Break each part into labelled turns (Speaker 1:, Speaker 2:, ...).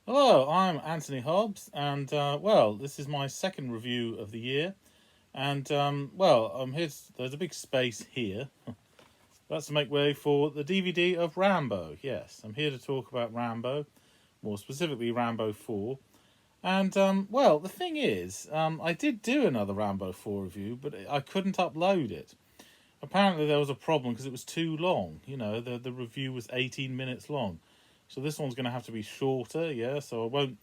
Speaker 1: Hello, I'm Anthony Hobbs, and this is my second review of the year. And there's a big space here. That's to make way for the DVD of Rambo. Yes, I'm here to talk about Rambo, more specifically Rambo 4. And the thing is, I did do another Rambo 4 review, but I couldn't upload it. Apparently, there was a problem because it was too long. The review was 18 minutes long. So this one's going to have to be shorter, yeah. So I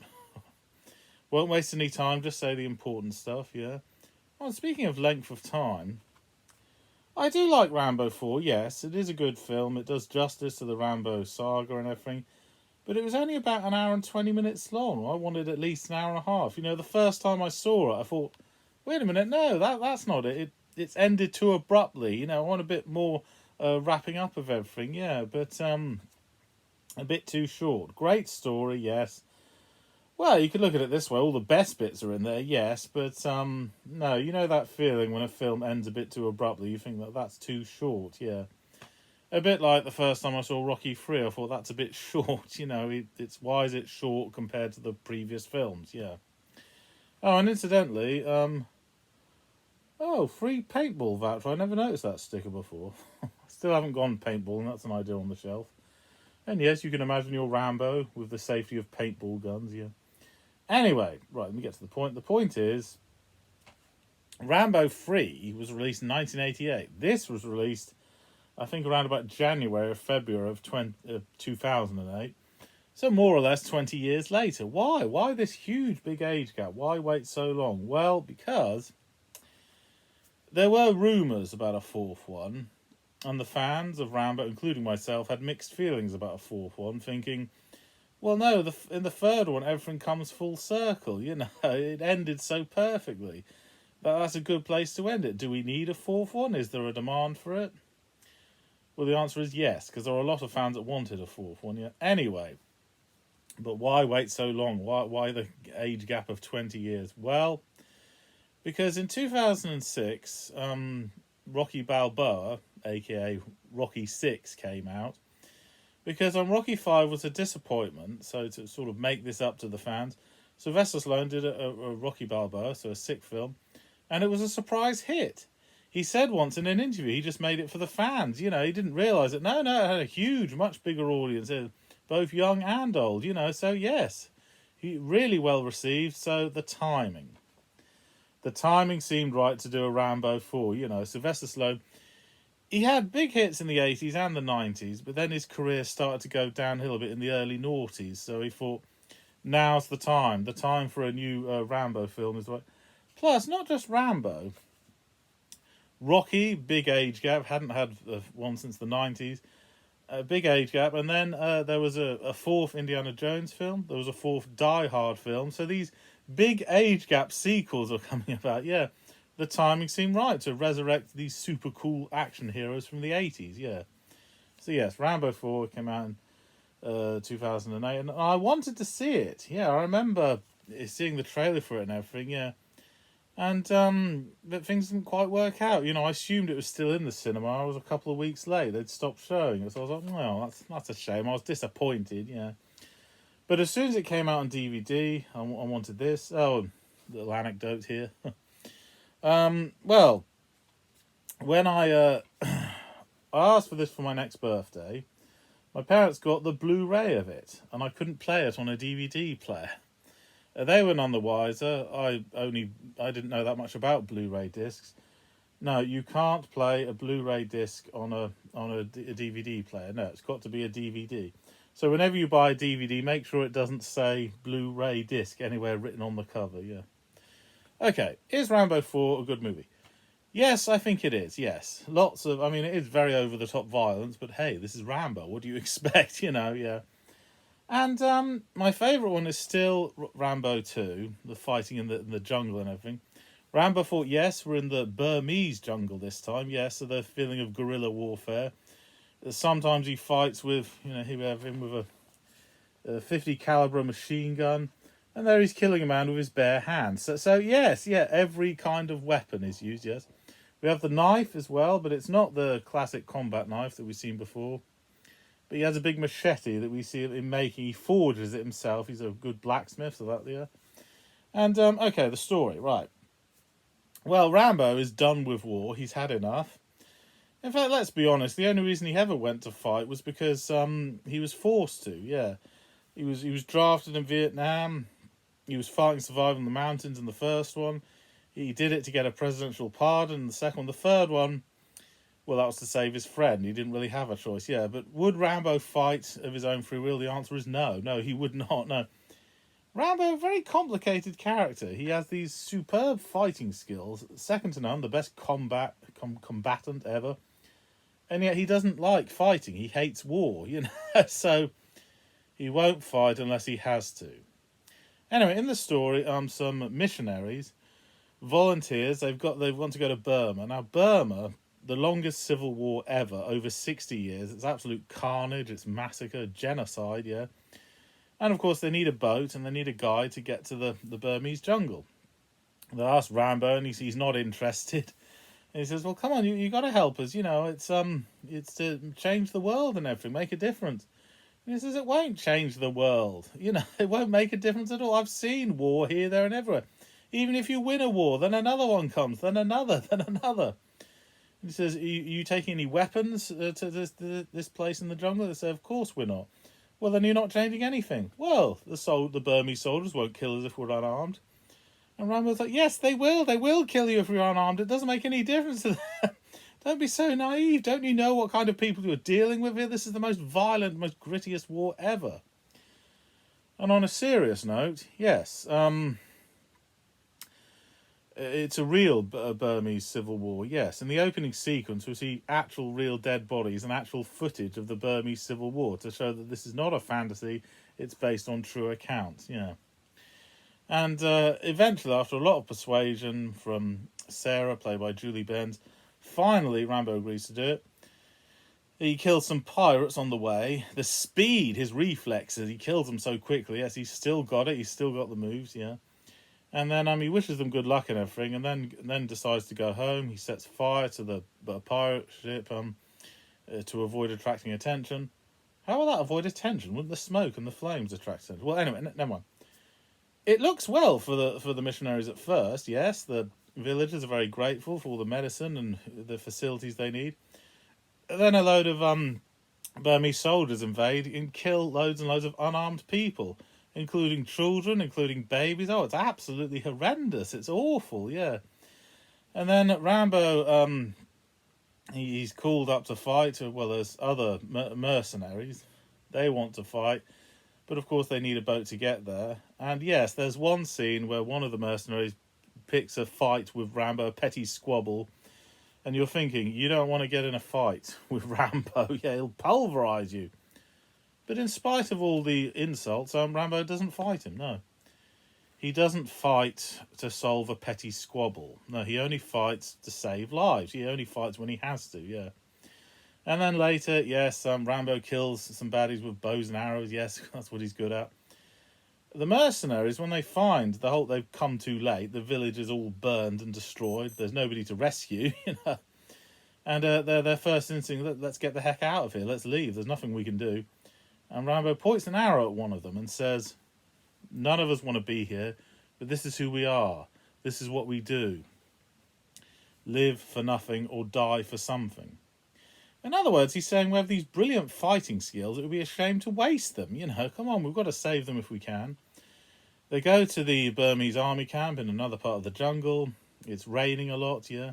Speaker 1: won't waste any time. Just say the important stuff, yeah. Well, speaking of length of time, I do like Rambo 4. Yes, it is a good film. It does justice to the Rambo saga and everything. But it was only about an hour and 20 minutes long. I wanted at least an hour and a half. The first time I saw it, I thought, wait a minute, no, that's not it. It's ended too abruptly. I want a bit more wrapping up of everything, yeah. But a bit too short. Great story, yes. Well, you could look at it this way. All the best bits are in there, yes, but no, that feeling when a film ends a bit too abruptly. You think that's too short, yeah. A bit like the first time I saw Rocky 3, I thought that's a bit short. It's why is it short compared to the previous films? Yeah. Oh, and incidentally, free paintball voucher. I never noticed that sticker before. Still haven't gone paintballing. That's an idea on the shelf. And yes, you can imagine your Rambo with the safety of paintball guns, yeah. Anyway, right, let me get to the point. The point is, Rambo 3 was released in 1988. This was released, I think, around about January or February of 2008. So more or less 20 years later. Why? Why this huge big age gap? Why wait so long? Well, because there were rumours about a fourth one, and the fans of Rambo, including myself, had mixed feelings about a fourth one, thinking, well, no, in the third one, everything comes full circle. It ended so perfectly. That's a good place to end it. Do we need a fourth one? Is there a demand for it? Well, the answer is yes, because there are a lot of fans that wanted a fourth one. Yeah. Anyway, but why wait so long? Why the age gap of 20 years? Well, because in 2006, Rocky Balboa, aka Rocky 6, came out. Because Rocky 5 was a disappointment, so to sort of make this up to the fans, Sylvester Stallone did a Rocky Balboa, so a sick film, and it was a surprise hit. He said once in an interview he just made it for the fans. He didn't realise it. No, it had a huge, much bigger audience, both young and old, so yes, he really well received, so the timing. The timing seemed right to do a Rambo 4, Sylvester Stallone, he had big hits in the 80s and the 90s, but then his career started to go downhill a bit in the early noughties. So he thought, now's the time. The time for a new Rambo film is right. Plus, not just Rambo. Rocky, big age gap, hadn't had one since the 90s. A big age gap. And then there was a fourth Indiana Jones film. There was a fourth Die Hard film. So these big age gap sequels are coming about, yeah. The timing seemed right to resurrect these super cool action heroes from the 80s, yeah. So yes, Rambo 4 came out in 2008, and I wanted to see it. Yeah, I remember seeing the trailer for it and everything, yeah. And but things didn't quite work out. I assumed it was still in the cinema. I was a couple of weeks late. They'd stopped showing it, so I was like, well, that's a shame. I was disappointed, yeah. But as soon as it came out on DVD, I wanted this. Oh, little anecdote here. Well, when I asked for this for my next birthday, my parents got the Blu-ray of it, and I couldn't play it on a DVD player. They were none the wiser. I didn't know that much about Blu-ray discs. No, you can't play a Blu-ray disc on a DVD player. No, it's got to be a DVD. So whenever you buy a DVD, make sure it doesn't say Blu-ray disc anywhere written on the cover. Yeah. Okay, is Rambo 4 a good movie? Yes, I think it is, yes. It is very over-the-top violence, but hey, this is Rambo. What do you expect, yeah. And my favourite one is still Rambo 2, the fighting in the jungle and everything. Rambo 4, yes, we're in the Burmese jungle this time, yes, so the feeling of guerrilla warfare. Sometimes he fights with, he would have him with a 50 caliber machine gun. And there he's killing a man with his bare hands. So yes, yeah, every kind of weapon is used, yes. We have the knife as well, but it's not the classic combat knife that we've seen before. But he has a big machete that we see him making. He forges it himself. He's a good blacksmith, so that, yeah. And, okay, the story, right. Well, Rambo is done with war. He's had enough. In fact, let's be honest, the only reason he ever went to fight was because he was forced to, yeah. He was drafted in Vietnam. He was fighting survival in the mountains in the first one. He did it to get a presidential pardon in the second one. The third one, well, that was to save his friend. He didn't really have a choice, yeah. But would Rambo fight of his own free will? The answer is no. No, he would not, no. Rambo, a very complicated character. He has these superb fighting skills, second to none, the best combatant ever. And yet he doesn't like fighting. He hates war, you know. So he won't fight unless he has to. Anyway, in the story, some missionaries, volunteers, they want to go to Burma. Now, Burma, the longest civil war ever, over 60 years. It's absolute carnage, it's massacre, genocide, yeah. And of course, they need a boat and they need a guide to get to the Burmese jungle. They ask Rambo, and he's not interested. And he says, "Well, come on, you got to help us. You know, it's to change the world and everything, make a difference." And he says, "It won't change the world. You know, it won't make a difference at all. I've seen war here, there, and everywhere. Even if you win a war, then another one comes, then another, then another." And he says, "Are you taking any weapons to this place in the jungle?" They say, "Of course we're not." "Well, then you're not changing anything." "Well, the Burmese soldiers won't kill us if we're unarmed." And Rambo's like, "Yes, they will. They will kill you if you're unarmed. It doesn't make any difference to them. Don't be so naive. Don't you know what kind of people you're dealing with here? This is the most violent, most grittiest war ever." And on a serious note, yes, it's a real Burmese civil war, yes. In the opening sequence, we see actual real dead bodies and actual footage of the Burmese civil war to show that this is not a fantasy, it's based on true accounts, yeah. And eventually, after a lot of persuasion from Sarah, played by Julie Benz, finally Rambo agrees to do it. He kills some pirates on the way. The speed, his reflexes, he kills them so quickly. Yes, he's still got it. He's still got the moves, yeah. And then he wishes them good luck and everything, and then decides to go home. He sets fire to the pirate ship to avoid attracting attention. How will that avoid attention? Wouldn't the smoke and the flames attract attention? Well, anyway, never mind. It looks well for the missionaries at first. Yes, the villagers are very grateful for all the medicine and the facilities they need. And then a load of Burmese soldiers invade and kill loads and loads of unarmed people, including children, including babies. Oh, it's absolutely horrendous. It's awful, yeah. And then Rambo, he's called up to fight. Well, there's other mercenaries. They want to fight. But of course they need a boat to get there. And yes, there's one scene where one of the mercenaries picks a fight with Rambo, a petty squabble. And you're thinking, you don't want to get in a fight with Rambo. Yeah, he'll pulverise you. But in spite of all the insults, Rambo doesn't fight him, no. He doesn't fight to solve a petty squabble. No, he only fights to save lives. He only fights when he has to, yeah. And then later, yes, Rambo kills some baddies with bows and arrows. Yes, that's what he's good at. The mercenaries, when they find they've come too late, the village is all burned and destroyed. There's nobody to rescue, you know. And their first instinct, let's get the heck out of here. Let's leave. There's nothing we can do. And Rambo points an arrow at one of them and says, "None of us want to be here, but this is who we are. This is what we do. Live for nothing or die for something." In other words, he's saying we have these brilliant fighting skills. It would be a shame to waste them. You know, come on, we've got to save them if we can. They go to the Burmese army camp in another part of the jungle. It's raining a lot, yeah.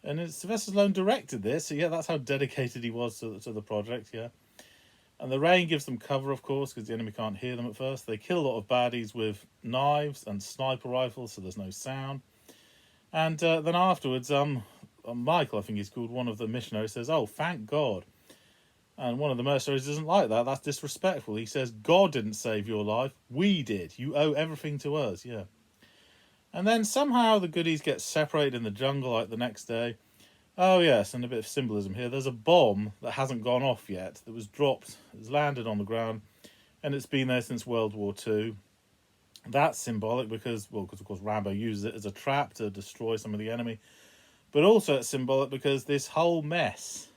Speaker 1: And it's Sylvester Stallone directed this, so yeah, that's how dedicated he was to the project, yeah. And the rain gives them cover, of course, because the enemy can't hear them at first. They kill a lot of baddies with knives and sniper rifles, so there's no sound. And then afterwards, Michael, I think he's called, one of the missionaries, says, "Oh, thank God." And one of the mercenaries doesn't like that. That's disrespectful. He says, "God didn't save your life. We did. You owe everything to us." Yeah. And then somehow the goodies get separated in the jungle like the next day. Oh, yes, and a bit of symbolism here. There's a bomb that hasn't gone off yet that was dropped. It's landed on the ground, and it's been there since World War II. That's symbolic because of course, Rambo uses it as a trap to destroy some of the enemy. But also it's symbolic because this whole mess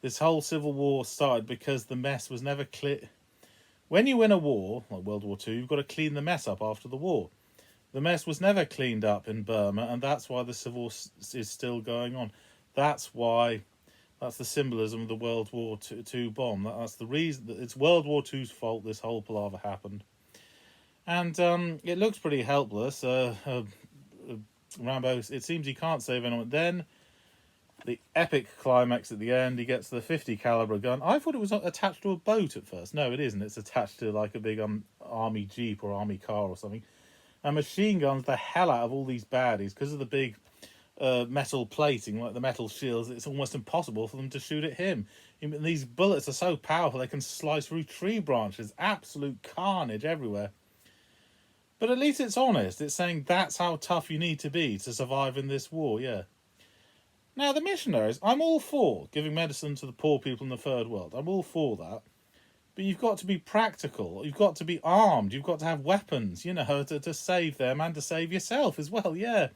Speaker 1: This whole civil war started because the mess was never clear. When you win a war, like World War II, you've got to clean the mess up after the war. The mess was never cleaned up in Burma, and that's why the civil war is still going on. That's why, that's the symbolism of the World War II bomb. That's the reason. It's World War II's fault this whole palaver happened. And it looks pretty helpless. Rambo, it seems he can't save anyone. Then the epic climax at the end, he gets the 50 caliber gun. I thought it was attached to a boat at first. No, it isn't. It's attached to like a big army jeep or army car or something. And machine guns the hell out of all these baddies because of the big metal plating, like the metal shields. It's almost impossible for them to shoot at him. These bullets are so powerful they can slice through tree branches. Absolute carnage everywhere. But at least it's honest. It's saying that's how tough you need to be to survive in this war, yeah. Now, the missionaries, I'm all for giving medicine to the poor people in the third world. I'm all for that. But you've got to be practical. You've got to be armed. You've got to have weapons, to save them and to save yourself as well, yeah.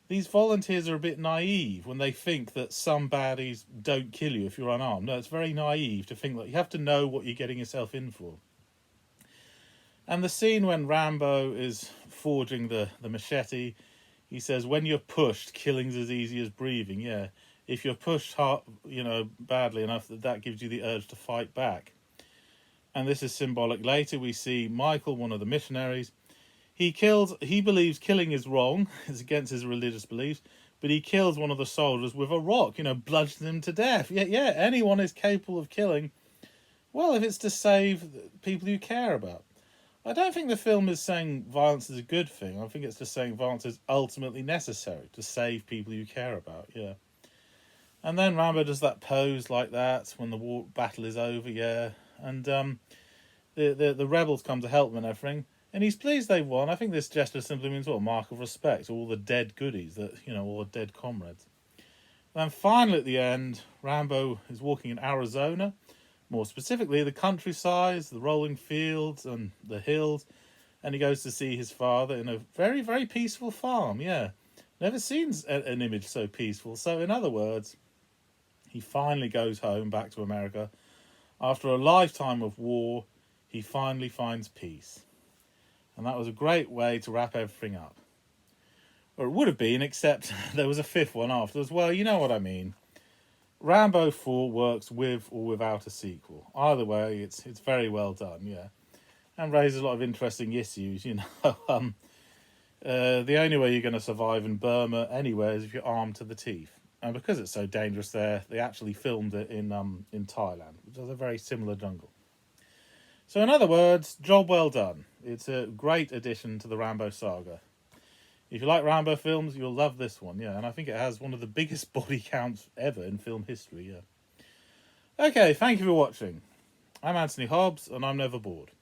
Speaker 1: These volunteers are a bit naive when they think that some baddies don't kill you if you're unarmed. No, it's very naive to think that you have to know what you're getting yourself in for. And the scene when Rambo is forging the machete, he says, when you're pushed, killing's as easy as breathing. Yeah, if you're pushed hard, badly enough, that gives you the urge to fight back. And this is symbolic. Later we see Michael, one of the missionaries. He believes killing is wrong. It's against his religious beliefs. But he kills one of the soldiers with a rock, bludgeons him to death. Yeah, anyone is capable of killing. Well, if it's to save people you care about. I don't think the film is saying violence is a good thing. I think it's just saying violence is ultimately necessary to save people you care about, yeah. And then Rambo does that pose like that when the battle is over, yeah. And the rebels come to help him and everything. And he's pleased they've won. I think this gesture simply means, mark of respect to all the dead goodies, all the dead comrades. Then finally at the end, Rambo is walking in Arizona. More specifically, the countryside, the rolling fields and the hills. And he goes to see his father in a very, very peaceful farm, yeah. Never seen an image so peaceful. So in other words, he finally goes home back to America. After a lifetime of war, he finally finds peace. And that was a great way to wrap everything up. Or it would have been, except there was a fifth one afterwards. Well, you know what I mean. Rambo 4 works with or without a sequel. Either way, it's very well done, yeah. And raises a lot of interesting issues, The only way you're going to survive in Burma anywhere is if you're armed to the teeth. And because it's so dangerous there, they actually filmed it in Thailand, which is a very similar jungle. So in other words, job well done. It's a great addition to the Rambo saga. If you like Rambo films, you'll love this one, yeah. And I think it has one of the biggest body counts ever in film history, yeah. Okay, thank you for watching. I'm Anthony Hobbs, and I'm never bored.